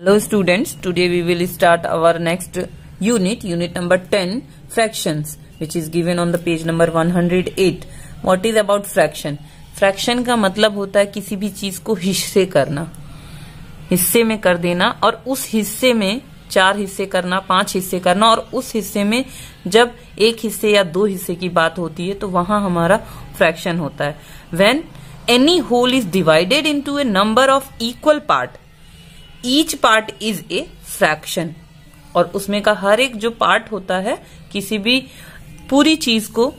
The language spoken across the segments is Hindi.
Hello students, today we will start our next unit number 10, fractions, which is given on the page number 108. What is about fraction? Fraction का मतलब होता है किसी भी चीज को हिस्से करना, हिस्से में कर देना, और उस हिस्से में 4 हिस्से करना, 5 हिस्से करना, और उस हिस्से में जब एक हिस्से या 2 हिस्से की बात होती है तो वहां हमारा फ्रैक्शन होता है. When any whole is divided into a number of equal part, each part is a fraction. और उसमें का हर एक जो पार्ट होता है, किसी भी पूरी चीज को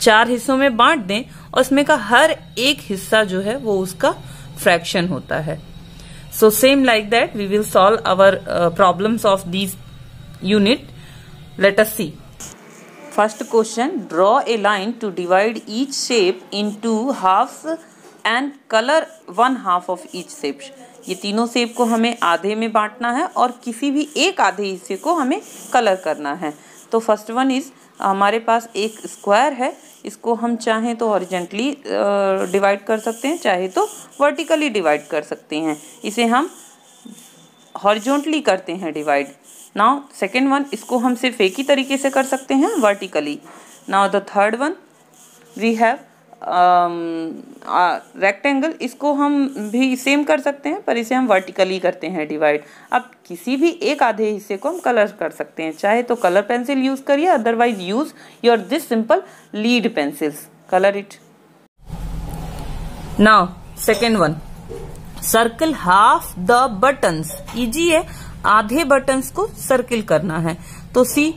4 हिस्सों में बांट दें और उसमें का हर एक हिस्सा जो है वो उसका फ्रैक्शन होता है. So same like that we will solve our problems of these unit. Let us see. First question, draw a line to divide each shape into halves and colour 1/2 of each shape. ये तीनों शेप को हमें आधे में बांटना है और किसी भी एक आधे हिस्से को हमें कलर करना है. तो फर्स्ट वन इज, हमारे पास एक स्क्वायर है, इसको हम चाहें तो हॉरिजेंटली डिवाइड कर सकते हैं, चाहे तो वर्टिकली डिवाइड कर सकते हैं. इसे हम हॉरिजॉन्टली करते हैं डिवाइड. नाउ सेकेंड वन, इसको हम सिर्फ एक ही तरीके से कर सकते हैं, vertically. Now the third one we have rectangle. इसको हम भी सेम कर सकते हैं पर इसे हम वर्टिकली करते हैं डिवाइड. अब किसी भी एक आधे हिस्से को हम कलर कर सकते हैं, चाहे तो कलर पेंसिल यूज करिए, otherwise use your this simple lead pencils, colour it. Now second one, circle half the buttons. Easy है, आधे बटन्स को सर्किल करना है. तो सी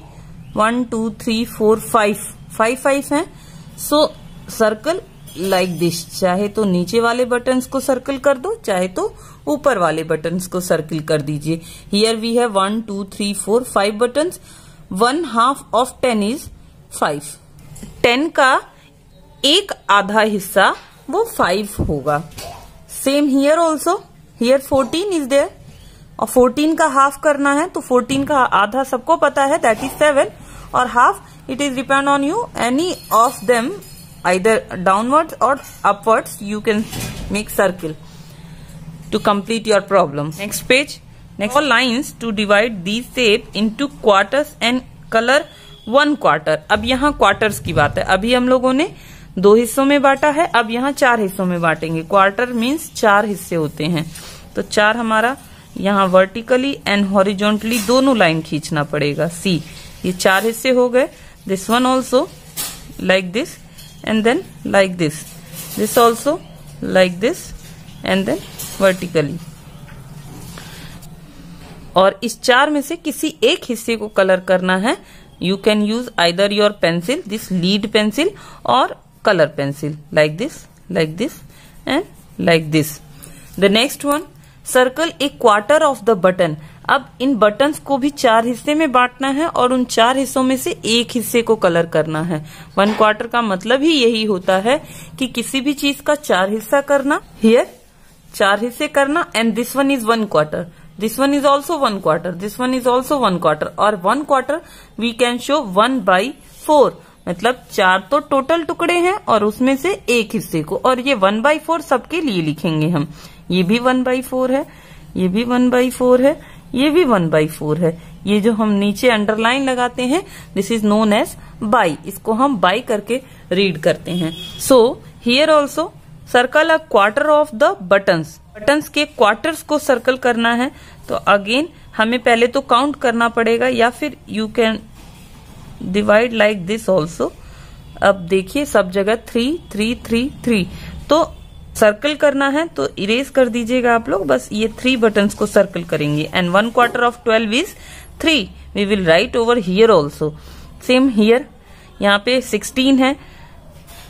1 2 3 4 5 है. सो सर्कल लाइक दिस. चाहे तो नीचे वाले बटन्स को सर्कल कर दो, चाहे तो ऊपर वाले बटन्स को सर्किल कर दीजिए. Here we have 1 2 3 4 5 buttons. 1/2 of 10 is 5. 10 का एक आधा हिस्सा वो 5 होगा. Same here also. Here 14 is there और 14 का हाफ करना है, तो 14 का आधा सबको पता है, दैट इज 7, और half it is depend on you. Any of them, either downwards or upwards, you can make circle to complete your problem. Next page. Next, all lines to divide these shape into quarters and color 1 quarter. अब यहाँ क्वार्टर्स की बात है. अभी हम लोगों ने 2 हिस्सों में बांटा है, अब यहाँ 4 हिस्सों में बांटेंगे. क्वार्टर मीन्स 4 हिस्से होते हैं, तो 4 हमारा यहाँ वर्टिकली एंड हॉरिजॉन्टली दोनों लाइन खींचना पड़ेगा. सी, ये 4 हिस्से हो गए. This one also like this and then like this. This also like this and then vertically. और इस 4 में से किसी एक हिस्से को कलर करना है. You can use either your pencil, this lead pencil, or color pencil, like this and like this. The next one, circle a quarter of the button. अब इन बटन्स को भी 4 हिस्से में बांटना है और उन 4 हिस्सों में से एक हिस्से को कलर करना है. 1 क्वार्टर का मतलब ही यही होता है कि किसी भी चीज का 4 हिस्सा करना. हियर 4 हिस्से करना, and this one is 1 quarter, this one is also 1 quarter, this one is also 1 quarter. और 1 क्वार्टर वी कैन शो 1/4, मतलब 4 तो टोटल टुकड़े हैं और उसमें से एक हिस्से को, और ये 1/4 सबके लिए लिखेंगे हम. ये भी 1/4 है, ये भी 1/4 है, ये भी 1/4 है. ये जो हम नीचे अंडरलाइन लगाते हैं, this is known as by. इसको हम बाई करके रीड करते हैं. So here also circle a quarter of the buttons. Buttons के क्वार्टर्स को सर्कल करना है, तो अगेन हमें पहले तो काउंट करना पड़ेगा, या फिर you can divide like this also. अब देखिए सब जगह 3 3 3 3, तो सर्कल करना है तो इरेज कर दीजिएगा आप लोग. बस ये 3 बटन्स को सर्कल करेंगे. And 1 quarter of 12 is 3. We will write over here also. Same here, यहाँ पे 16 है.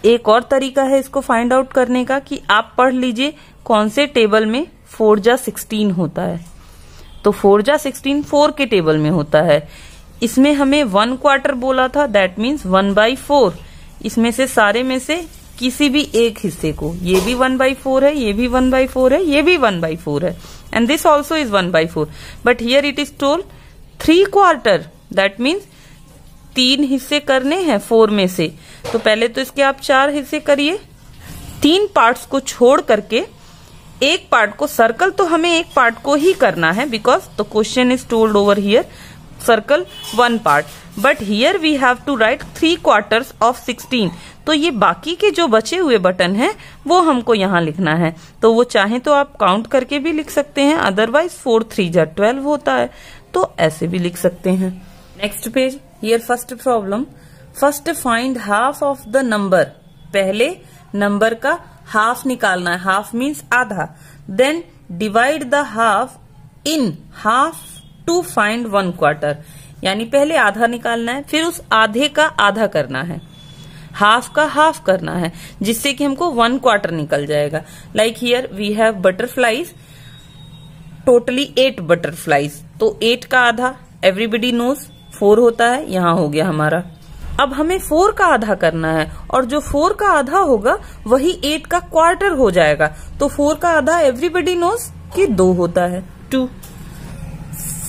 एक और तरीका है इसको फाइंड आउट करने का कि आप पढ़ लीजिए कौन से टेबल में 4/16 होता है. तो 4/16 4 के टेबल में होता है. इसमें हमें 1 क्वार्टर बोला था, दैट मीन्स 1/4. इसमें से सारे में से किसी भी एक हिस्से को, ये भी 1/4 है, ये भी 1/4 है, ये भी 1/4 है, and this also is 1/4. But here it is told 3 quarter, that means 3 हिस्से करने हैं 4 में से. तो पहले तो इसके आप 4 हिस्से करिए. 3 पार्ट्स को छोड़ करके एक पार्ट को सर्कल, तो हमें एक पार्ट को ही करना है because the question is told over here circle one part, but here we have to write 3/4 of 16। तो ये बाकी के जो बचे हुए बटन हैं वो हमको यहाँ लिखना है। तो वो चाहे तो आप काउंट करके भी लिख सकते हैं, अदरवाइज 4 3 जा 12 होता है, तो ऐसे भी लिख सकते हैं। Next page, here first problem, first find half of the number. पहले नंबर का हाफ निकालना है, हाफ मीन्स आधा, then divide the half in half to find 1/4। यानी पहले आधा निकालना है, फिर उस आधे का आधा करना है, हाफ का हाफ करना है, जिससे कि हमको 1/4 निकल जाएगा। Like here we have butterflies, totally 8 butterflies, तो 8 का आधा एवरीबडी नोज 4 होता है, यहाँ हो गया हमारा। अब हमें 4 का आधा करना है, और जो 4 का आधा होगा वही 8 का क्वार्टर हो जाएगा। तो 4 का आधा एवरीबडी नोज कि 2 होता है, 2।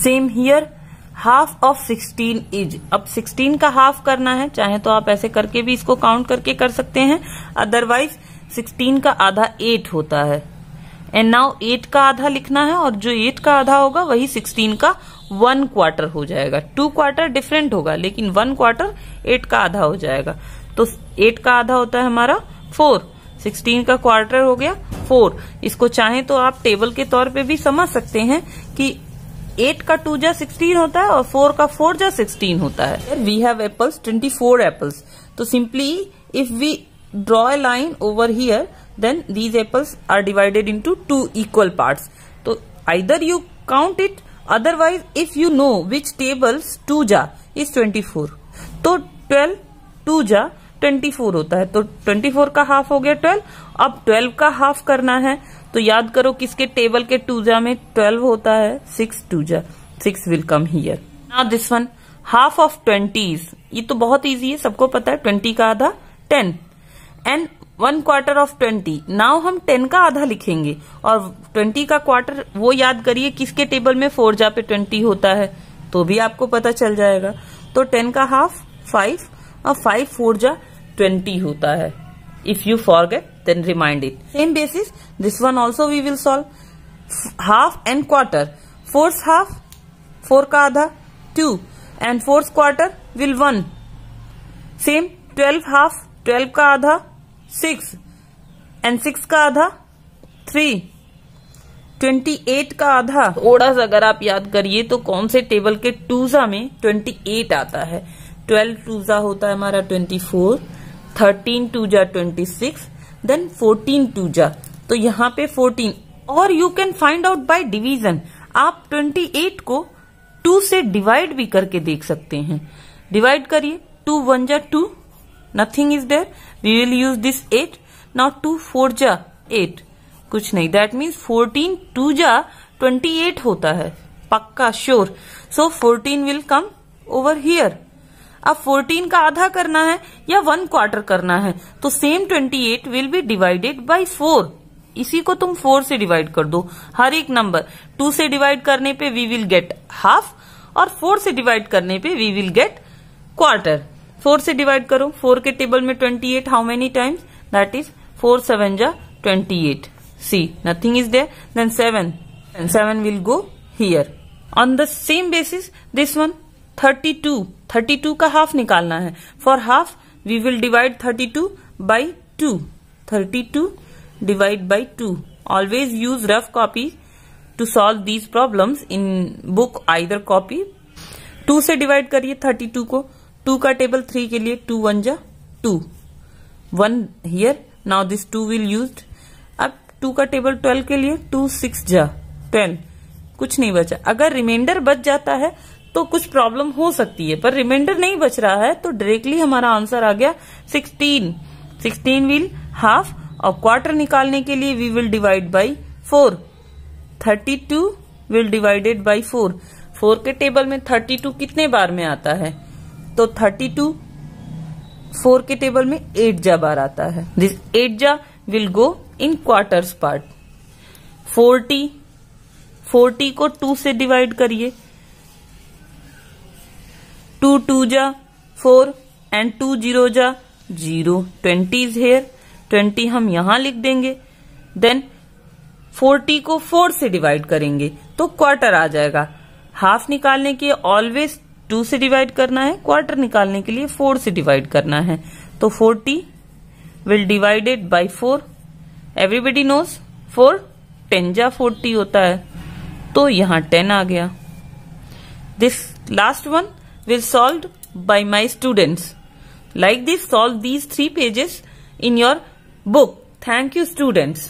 Same here, half of 16 is. अब 16 का हाफ करना है, चाहे तो आप ऐसे करके भी इसको काउंट करके कर सकते हैं, अदरवाइज 16 का आधा 8 होता है। एंड नाउ 8 का आधा लिखना है, और जो 8 का आधा होगा वही 16 का 1/4 हो जाएगा। 2/4 डिफरेंट होगा, लेकिन 1/4 8 का आधा हो जाएगा। तो 8 का आधा होता है हमारा 4, 16 का क्वार्टर हो गया 4। इसको चाहे तो आप टेबल के तौर पे भी समझ सकते हैं कि 8 का 2 जा 16 होता है और 4 का 4 जा 16 होता है। वी हैव एप्पल्स 24 एप्पल्स, तो simply if we draw a line over here, then these apples are divided into 2 equal parts. So either you count it, otherwise if you know which tables 2 जा is 24, तो 12 2 जा 24 होता है, तो 24 का हाफ हो गया 12। अब 12 का हाफ करना है, तो याद करो किसके टेबल के 2 जा में 12 होता है, 6 2 जा 6 will come here. Now this one, half of 20s, ये तो बहुत इजी है, सबको पता है, 20 का आधा 10 एंड 1/4 ऑफ 20। नाउ हम 10 का आधा लिखेंगे, और 20 का क्वार्टर वो याद करिए किसके टेबल में 4 जा पे 20 होता है, तो भी आपको पता चल जाएगा। तो 10 का हाफ 5 और 5 4 जा 20 होता है। If you forget then remind it. Same basis this one also we will solve. Half and quarter, 4th half 4 का आधा 2 and 4th quarter will 1। Same 12 half 12 का आधा 6 एंड 6 का आधा 3। 28 का आधा, थोड़ा सा अगर आप याद करिए तो कौन से टेबल के 2 जा में 28 आता है। 12 2 जा होता है हमारा 24, 13 2 जा 26, देन 14 2 जा, तो यहाँ पे 14। और you can find out by division. आप 28 को 2 से डिवाइड भी करके देख सकते हैं। डिवाइड करिए, 2 1 जा 2, nothing is there, we will use this 8. now 2 4 जा 8, कुछ नहीं, that means 14 2 जा 28 होता है, पक्का sure. so 14 will come over here। अब 14 का आधा करना है या 1/4 करना है, तो same 28 will be divided by 4। इसी को तुम 4 से डिवाइड कर दो, हर एक नंबर 2 से डिवाइड करने पे we will get half, और 4 से डिवाइड करने पे we will get quarter। 4 से डिवाइड करो, 4 के टेबल में 28 how many times, that is 4 7 जा 28। See nothing is there, then 7 and 7 will go here। on the same basis this one 32 का हाफ निकालना है। For half we will divide 32 by 2। 32 divide by 2। always use rough copy to solve these problems in book either copy। 2 से डिवाइड करिए 32 को, 2 का टेबल 3 के लिए 2 1 जा 2, 1 here, now this 2 will used. अब 2 का टेबल 12 के लिए 2 6 जा 12, कुछ नहीं बचा। अगर रिमाइंडर बच जाता है तो कुछ प्रॉब्लम हो सकती है, पर रिमाइंडर नहीं बच रहा है तो डायरेक्टली हमारा आंसर आ गया 16। 16 विल हाफ, और क्वार्टर निकालने के लिए we will divide by 4। 32 will divided by 4। 4 के टेबल में 32 कितने बार में आता है, तो 32 4 के टेबल में 8 जा बार आता है। दिस 8 जा will go in quarters part. 40 को 2 से डिवाइड करिए, 2 2 जा 4 एंड 2 0 जा 0। 20 इज हेयर, 20 हम यहां लिख देंगे। देन 40 को 4 से डिवाइड करेंगे तो क्वार्टर आ जाएगा। हाफ निकालने के लिए ऑलवेज 2 से डिवाइड करना है, क्वार्टर निकालने के लिए 4 से डिवाइड करना है। तो 40 will divided by 4। Everybody knows 4 10 जा 40 होता है, तो यहाँ 10 आ गया। This last one will solve by my students. Like this, solve these 3 pages in your book. Thank you, students.